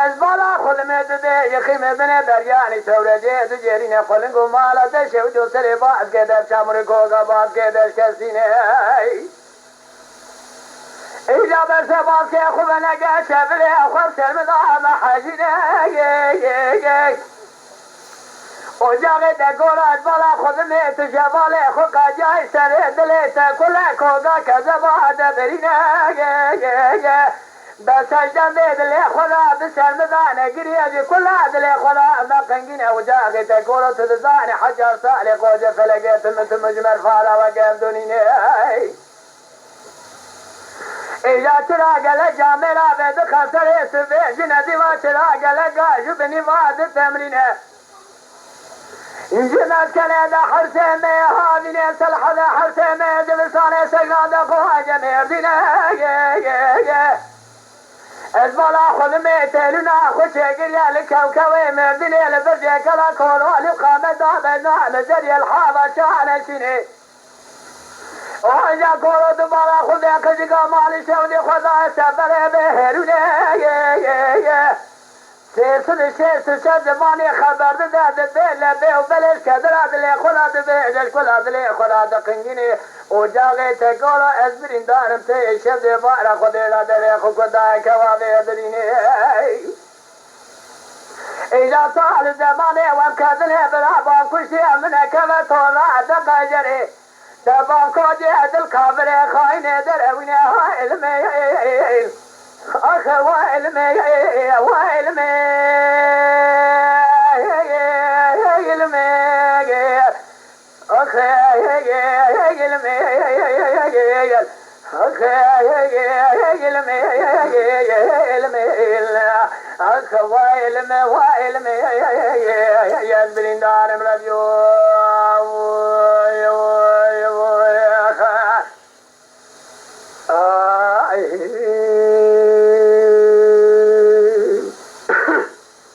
از بالا خود مزده یخی مزنه دریانی سورجه دو جرینه خلنگو مالا دشه و جو سر باز که در چمور کوگا باز که در کسینه ایجا برسه باز که خوب نگه شبله خوب سرمدا محجینه اجاق دگولا از بالا خود میت جواله خود قجای سر دلیت کله کوگا کذبا درینه بسجدن دل خدا بسرمدان گریه كل دل خدا ما قنگين وجاغي تقول تدزان حجر سالق وجه فلقيت مثل مجمر فالا وقام دونيني إذا تراغ لجامرا بيد خسر سبيج ندي وتراغ لقاج بني واد التمرين جنات كندا حرسمي هادين سلحة حرسمي جبسان سجناد قواجه مردين از بالا خود میتلونا خوش گریه لکوکوی مردینه لبرجه کلا کولولی قامت دابنا نزری الحابه شانشینه آنجا کولو دوباره خود کجگا مالی شودی خدا سفره بهرونه سیست زمانی خبر داده بیل بیو بلش کدر دلی خدا دبیجش کلا دلی خدا دقنگینه اجاقی تکولو از برین دارم تی شد بارا خودی را دلی خود کدای کوابی درینه ایجا سال زمانی وم کدنه برا بانکوشی امنه کمه تولا دقا جری دبان کجی دل کابره خواهینه در اوینه ها علمه آخ وعلمي وعلمي علمي آخ علمي آخ علمي علمي آخ وعلمي وعلمي يا البرندان مربيو آخ